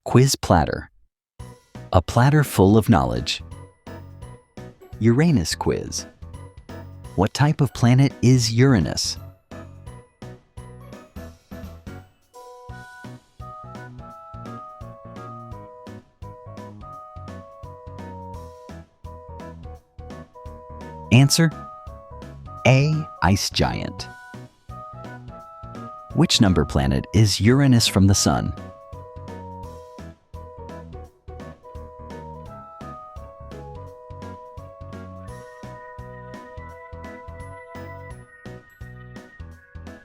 QuizPlatter. A platter full of knowledge. Uranus quiz. What type of planet is Uranus? Answer: A. Ice giant. Which number planet is Uranus from the Sun?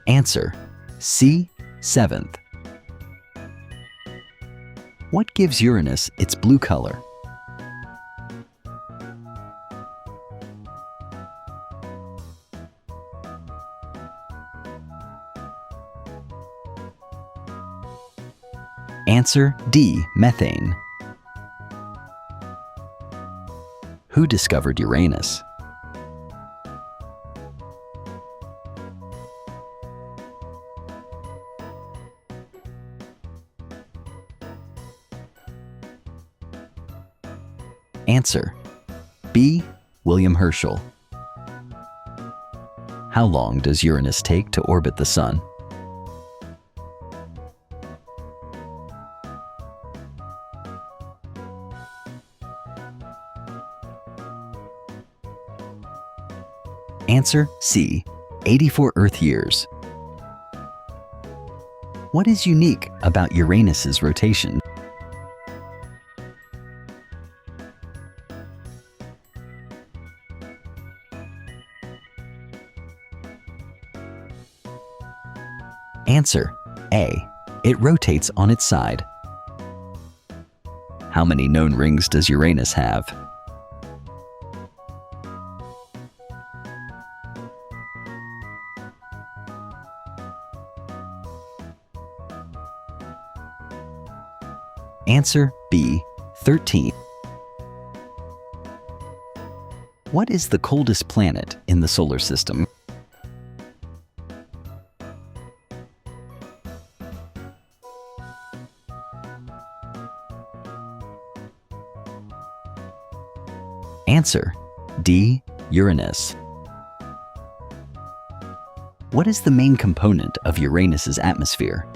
Answer: C. 7th. What gives Uranus its blue color? Answer: D. Methane. Who discovered Uranus? Answer: B. William Herschel. How long does Uranus take to orbit the Sun? Answer: C. 84 Earth years. What is unique about Uranus's rotation? Answer: A. It rotates on its side. How many known rings does Uranus have? Answer: B. 13. What is the coldest planet in the solar system? Answer: D. Uranus. What is the main component of Uranus's atmosphere?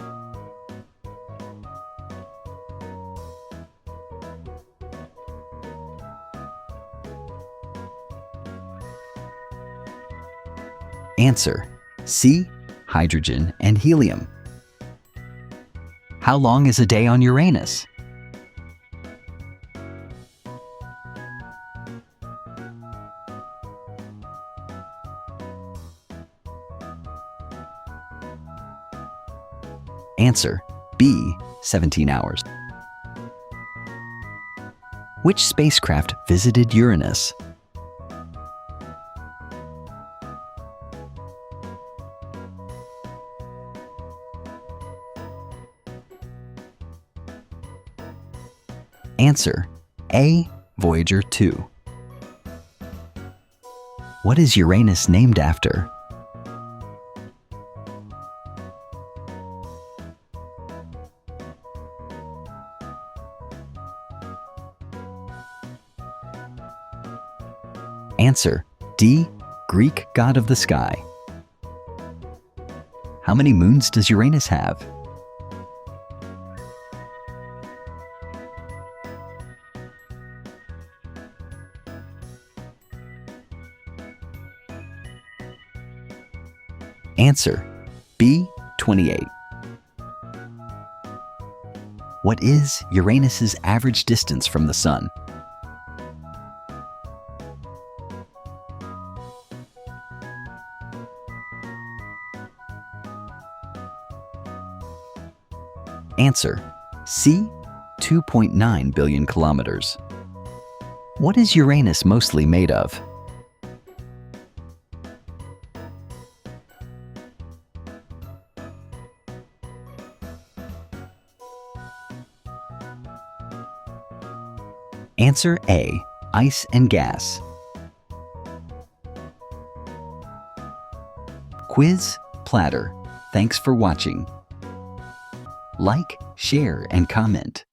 Answer: C. Hydrogen and helium. How long is a day on Uranus? Answer: B. 17 hours. Which spacecraft visited Uranus? Answer: A. Voyager 2. What is Uranus named after? Answer: D. Greek god of the sky. How many moons does Uranus have? Answer: B. 28. What is Uranus's average distance from the Sun? Answer: C. 2.9 billion kilometers. What is Uranus mostly made of? Answer: A. Ice and gas. QuizPlatter. Thanks for watching. Like, share, and comment.